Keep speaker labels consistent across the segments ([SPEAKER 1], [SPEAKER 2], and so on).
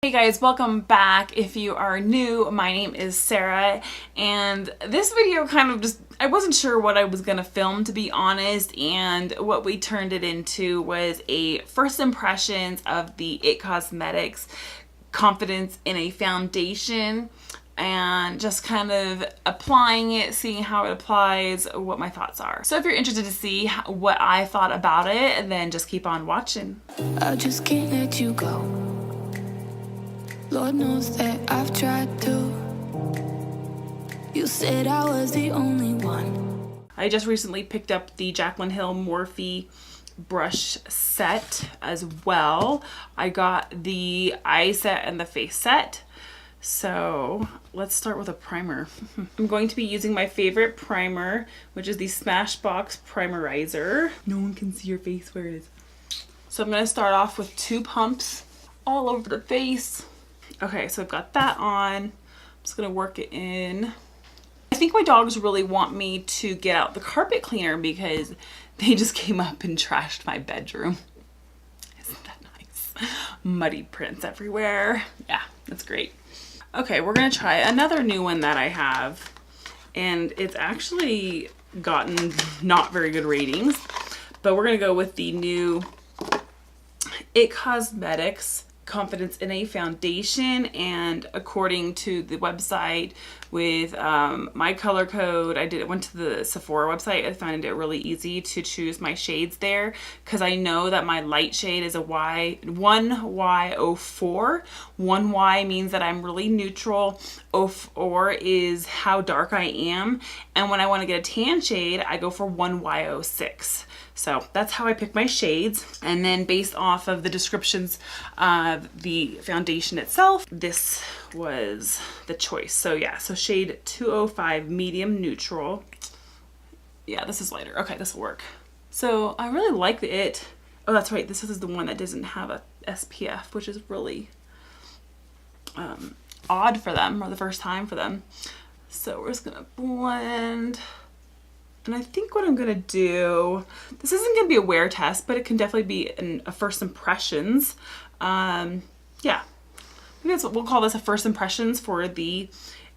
[SPEAKER 1] Hey guys, welcome back. If you are new, my name is Sarah, and this video kind of just, I wasn't sure what I was gonna film, to be honest, and what we turned it into was a first impressions of the IT Cosmetics Confidence in a Foundation, and just kind of applying it, seeing how it applies, what my thoughts are. So if you're interested to see what I thought about it, then just keep on watching.
[SPEAKER 2] I just can't let you go. Lord knows that I've tried to. You said I was the only one.
[SPEAKER 1] I just recently picked up the Jaclyn Hill Morphe brush set as well. I got the eye set and the face set. So let's start with a primer. I'm going to be using my favorite primer, which is the Smashbox Primerizer. No one can see your face where it is. So I'm going to start off with 2 pumps all over the face. Okay, so I've got that on. I'm just gonna work it in. I think my dogs really want me to get out the carpet cleaner because they just came up and trashed my bedroom. Isn't that nice? Muddy prints everywhere. Yeah, that's great. Okay, we're gonna try another new one that I have, and it's actually gotten not very good ratings, but we're gonna go with the new IT Cosmetics Confidence in a Foundation. And according to the website, with my color code, went to the Sephora website. I found it really easy to choose my shades there because I know that my light shade is a 1Y04. 1Y means that I'm really neutral. 04 is how dark I am, and when I want to get a tan shade, I go for 1Y06. So that's how I pick my shades. And then based off of the descriptions of the foundation itself, this was the choice. So yeah, so shade 205 medium neutral. Yeah, this is lighter. Okay, this will work. So I really like it. Oh, that's right. This is the one that doesn't have a SPF, which is really odd for them, or the first time for them. So we're just gonna blend. And I think what I'm gonna do, this isn't gonna be a wear test, but it can definitely be a first impressions. Yeah, maybe that's what we'll call this, a first impressions for the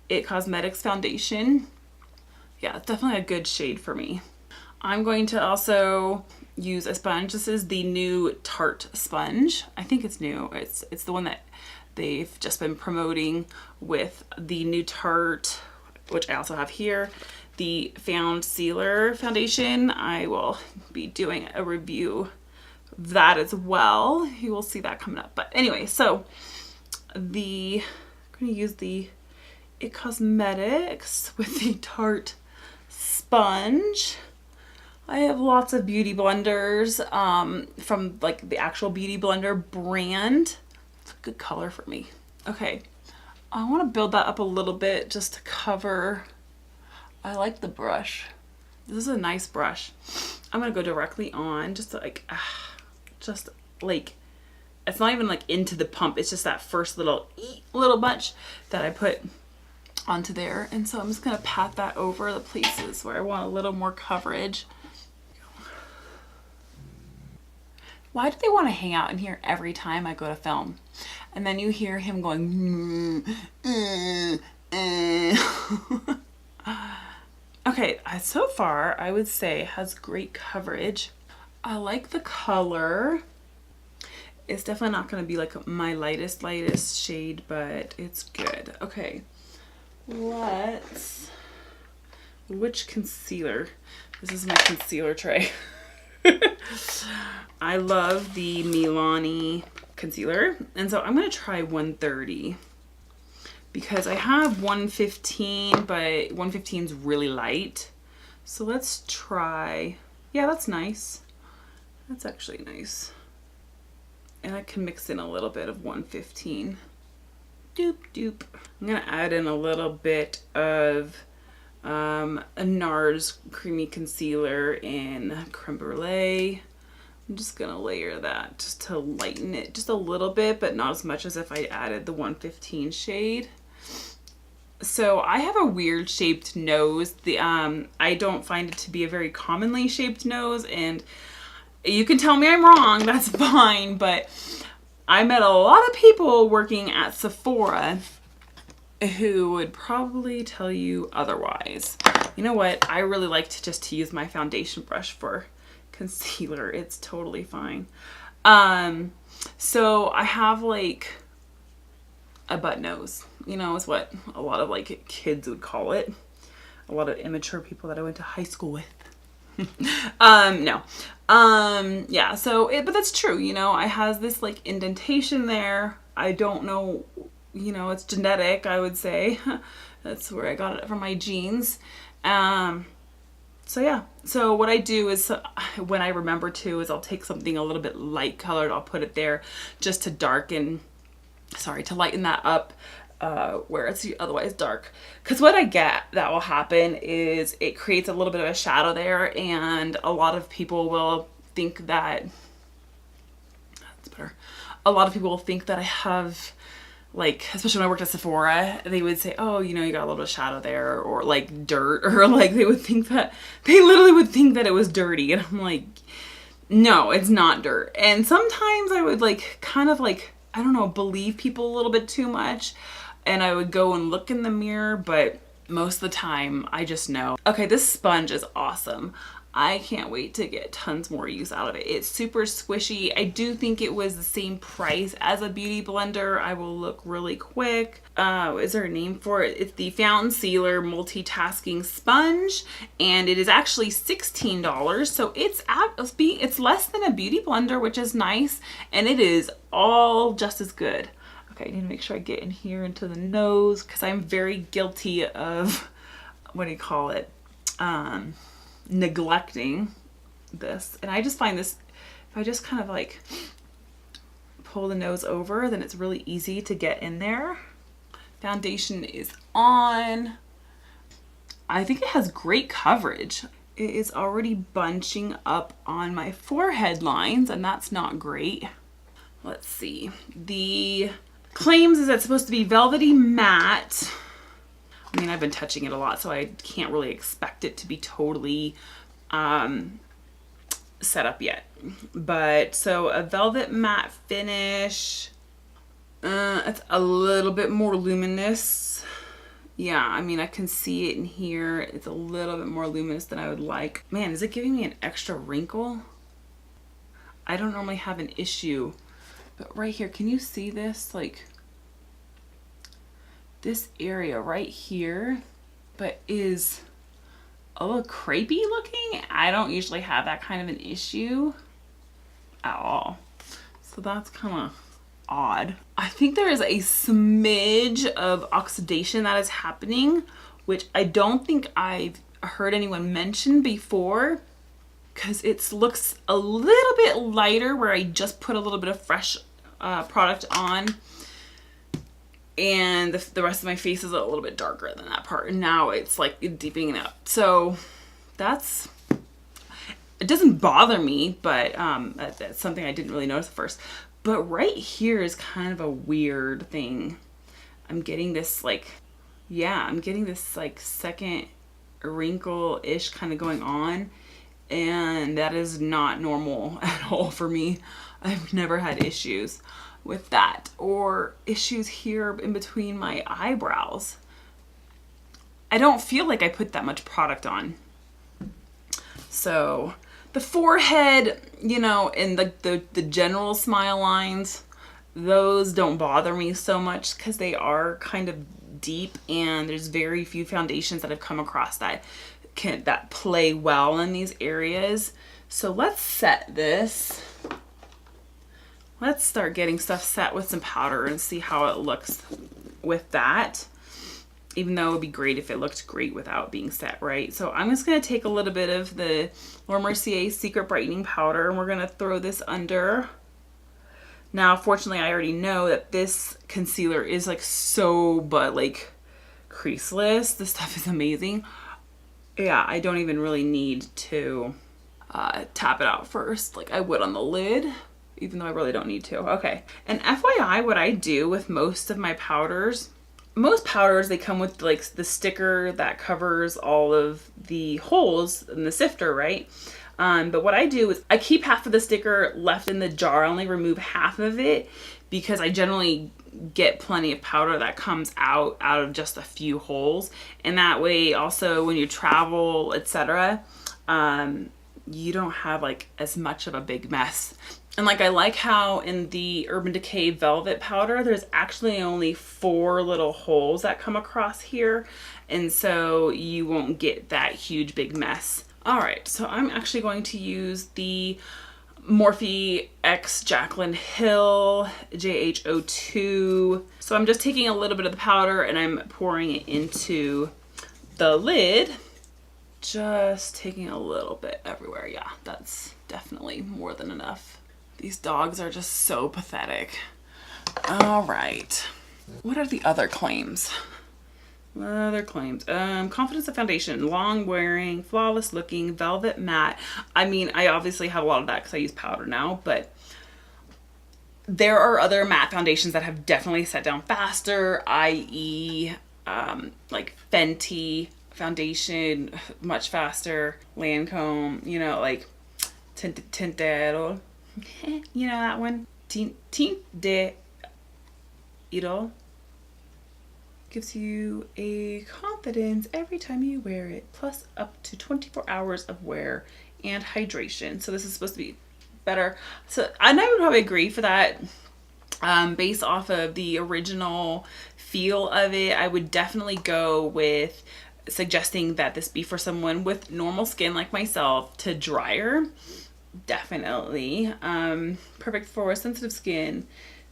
[SPEAKER 1] IT Cosmetics Foundation. Yeah, it's definitely a good shade for me. I'm going to also use a sponge. This is the new Tarte sponge. I think it's new. It's the one that they've just been promoting with the new Tarte, which I also have here. The Found Sealer foundation. I will be doing a review of that as well. You will see that coming up. But anyway, so I'm going to use the IT Cosmetics with the Tarte sponge. I have lots of beauty blenders from like the actual Beauty Blender brand. It's a good color for me. Okay, I want to build that up a little bit just to cover. I like the brush. This is a nice brush. I'm gonna go directly on, just like, it's not even like into the pump. It's just that first little bunch that I put onto there. And so I'm just gonna pat that over the places where I want a little more coverage. Why do they want to hang out in here every time I go to film? And then you hear him going, Okay, so far I would say it has great coverage. I like the color. It's definitely not going to be like my lightest shade, but it's good. Okay, which concealer? This is my concealer tray. I love the Milani concealer, and so I'm going to try 130. Because I have 115, but 115 is really light. So let's try, yeah, that's nice. That's actually nice. And I can mix in a little bit of 115. Doop, doop. I'm gonna add in a little bit of a NARS Creamy Concealer in Creme Brulee. I'm just gonna layer that just to lighten it just a little bit, but not as much as if I added the 115 shade. So I have a weird shaped nose. I don't find it to be a very commonly shaped nose, and you can tell me I'm wrong, that's fine, but I met a lot of people working at Sephora who would probably tell you otherwise. You know what? I really like to use my foundation brush for concealer. It's totally fine. So I have like a butt nose, you know, is what a lot of like kids would call it. A lot of immature people that I went to high school with. No. Yeah, so but that's true, you know, I has this like indentation there. I don't know, you know, it's genetic, I would say. That's where I got it from my genes. So yeah, so what I do is when I remember to is I'll take something a little bit light colored, I'll put it there just to to lighten that up where it's otherwise dark. Because what I get that will happen is it creates a little bit of a shadow there, and a lot of people will think that, that's better, a lot of people will think that I have, like, especially when I worked at Sephora, they would say, oh, you know, you got a little bit of shadow there, or like dirt, or like they literally would think that it was dirty. And I'm like, no, it's not dirt. And sometimes I would like kind of like, I don't know, believe people a little bit too much. And I would go and look in the mirror, but most of the time I just know. Okay, this sponge is awesome. I can't wait to get tons more use out of it. It's super squishy. I do think it was the same price as a beauty blender. I will look really quick. Is there a name for it? It's the Fountain Sealer Multitasking Sponge, and it is actually $16. So it's less than a beauty blender, which is nice, and it is all just as good. Okay, I need to make sure I get in here into the nose because I'm very guilty of, what do you call it? Neglecting this. And I just find this, if I just kind of like pull the nose over, then it's really easy to get in there. Foundation is on. I think it has great coverage. It is already bunching up on my forehead lines, and that's not great. Let's see. The claims is that it's supposed to be velvety matte. I mean, I've been touching it a lot, so I can't really expect it to be totally set up yet. But so a velvet matte finish. It's a little bit more luminous. Yeah, I mean, I can see it in here. It's a little bit more luminous than I would like. Man, is it giving me an extra wrinkle? I don't normally have an issue, but right here, can you see this? Like, this area right here, but is a little crepey looking. I don't usually have that kind of an issue at all. So that's kind of odd. I think there is a smidge of oxidation that is happening, which I don't think I've heard anyone mention before, because it looks a little bit lighter where I just put a little bit of fresh product on. And the rest of my face is a little bit darker than that part. And now it's like deepening up. So it doesn't bother me, but that's something I didn't really notice at first. But right here is kind of a weird thing. I'm getting this like, yeah, I'm getting this like second wrinkle-ish kind of going on. And that is not normal at all for me. I've never had issues with that, or issues here in between my eyebrows. I don't feel like I put that much product on. So the forehead, you know, and the general smile lines, those don't bother me so much because they are kind of deep, and there's very few foundations that I've come across that play well in these areas. So let's set this. Let's start getting stuff set with some powder and see how it looks with that. Even though it would be great if it looked great without being set, right? So I'm just going to take a little bit of the Laura Mercier Secret Brightening Powder, and we're going to throw this under. Now, fortunately, I already know that this concealer is like like creaseless. This stuff is amazing. Yeah, I don't even really need to tap it out first like I would on the lid, even though I really don't need to. Okay, and FYI, what I do with most powders, they come with like the sticker that covers all of the holes in the sifter, right? But what I do is I keep half of the sticker left in the jar. I only remove half of it because I generally get plenty of powder that comes out of just a few holes. And that way also when you travel, etc., you don't have like as much of a big mess. And like, I like how in the Urban Decay Velvet powder, there's actually only 4 little holes that come across here. And so you won't get that huge big mess. All right, so I'm actually going to use the Morphe X Jaclyn Hill JH02. So I'm just taking a little bit of the powder and I'm pouring it into the lid. Just taking a little bit everywhere. Yeah, that's definitely more than enough. These dogs are just so pathetic. All right. What are the other claims? Other claims. Confidence of foundation, long wearing, flawless looking, velvet matte. I mean, I obviously have a lot of that because I use powder now, but there are other matte foundations that have definitely set down faster, i.e. Like Fenty foundation, much faster, Lancome, you know, like Tintero, you know that one? Tintero gives you a confidence every time you wear it, plus up to 24 hours of wear and hydration. So this is supposed to be better. So I would probably agree for that. Based off of the original feel of it, I would definitely go with suggesting that this be for someone with normal skin like myself to drier. Definitely. Perfect for sensitive skin.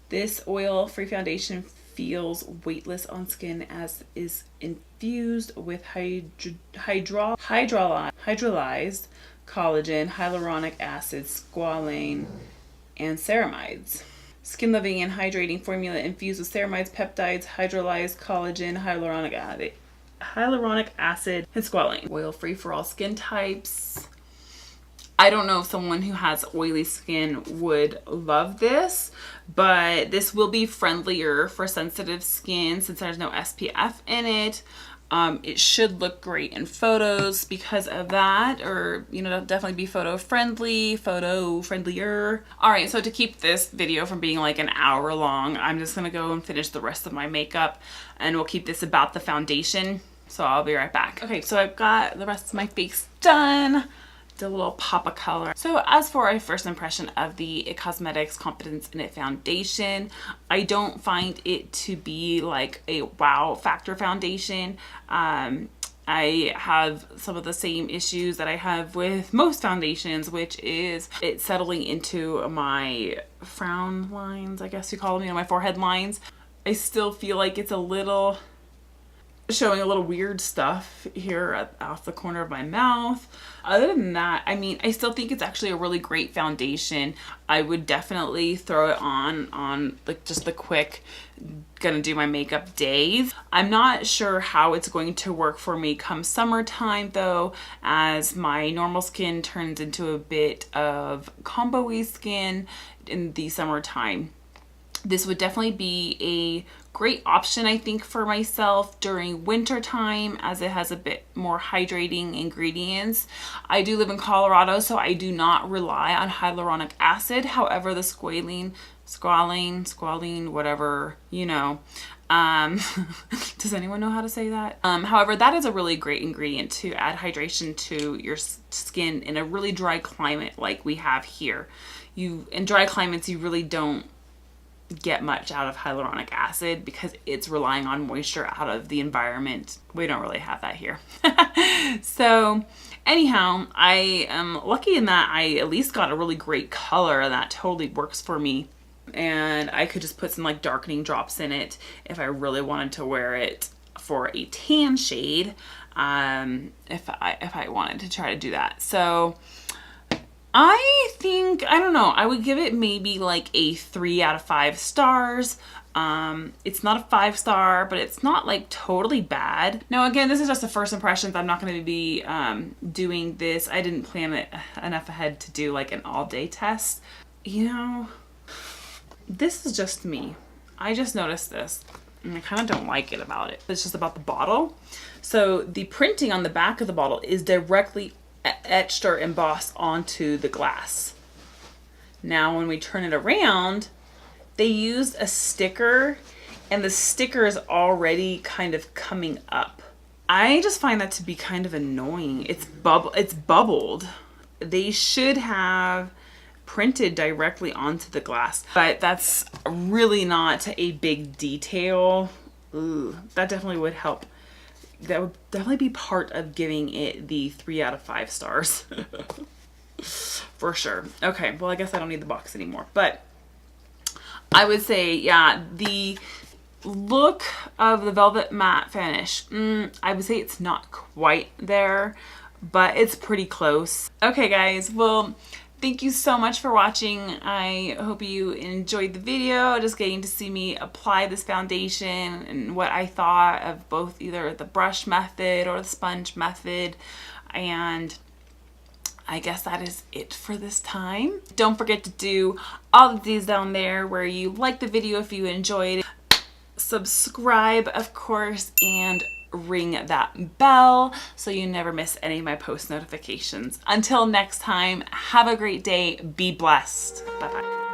[SPEAKER 1] This oil-free foundation feels weightless on skin as is infused with hydrolyzed collagen, hyaluronic acid, squalane, and ceramides. Skin loving and hydrating formula infused with ceramides, peptides, hydrolyzed collagen, hyaluronic acid, and squalane. Oil free for all skin types. I don't know if someone who has oily skin would love this, but this will be friendlier for sensitive skin since there's no SPF in it. It should look great in photos because of that, or, you know, definitely be photo friendlier. All right, so to keep this video from being like an hour long, I'm just gonna go and finish the rest of my makeup, and we'll keep this about the foundation. So I'll be right back. Okay, so I've got the rest of my face done. A little pop of color. So as for a first impression of the IT Cosmetics Confidence in It foundation, I don't find it to be like a wow factor foundation. I have some of the same issues that I have with most foundations, which is it settling into my frown lines, I guess you call them, you know, my forehead lines. I still feel like it's a little showing a little weird stuff here off the corner of my mouth. Other than that, I mean, I still think it's actually a really great foundation. I would definitely throw it on like just the quick gonna do my makeup days. I'm not sure how it's going to work for me come summertime though, as my normal skin turns into a bit of combo-y skin in the summertime. This would definitely be a great option, I think, for myself during winter time, as it has a bit more hydrating ingredients. I do live in Colorado, so I do not rely on hyaluronic acid. However, the squalene, whatever, you know. Does anyone know how to say that? However, that is a really great ingredient to add hydration to your skin in a really dry climate like we have here. In dry climates, you really don't get much out of hyaluronic acid because it's relying on moisture out of the environment. We don't really have that here. So anyhow, I am lucky in that I at least got a really great color, and that totally works for me. And I could just put some like darkening drops in it if I really wanted to wear it for a tan shade, if I wanted to try to do that. So I think, I don't know, I would give it maybe like a 3 out of 5 stars. It's not a 5-star, but it's not like totally bad. Now again, this is just the first impressions. I'm not going to be doing this. I didn't plan it enough ahead to do like an all-day test. You know, this is just me. I just noticed this and I kind of don't like it about it. It's just about the bottle. So the printing on the back of the bottle is directly etched or embossed onto the glass. Now when we turn it around, they used a sticker and the sticker is already kind of coming up. I just find that to be kind of annoying. It's bubbled. They should have printed directly onto the glass, but that's really not a big detail. Ooh, that definitely would help. That would definitely be part of giving it the 3 out of 5 stars. For sure. Okay, well, I guess I don't need the box anymore, but I would say, yeah, the look of the velvet matte finish, I would say it's not quite there, but it's pretty close. Okay, guys, well, thank you so much for watching. I hope you enjoyed the video, just getting to see me apply this foundation and what I thought of both either the brush method or the sponge method. And I guess that is it for this time. Don't forget to do all of these down there where you like the video if you enjoyed. Subscribe, of course, and ring that bell so you never miss any of my post notifications. Until next time, have a great day. Be blessed. Bye-bye.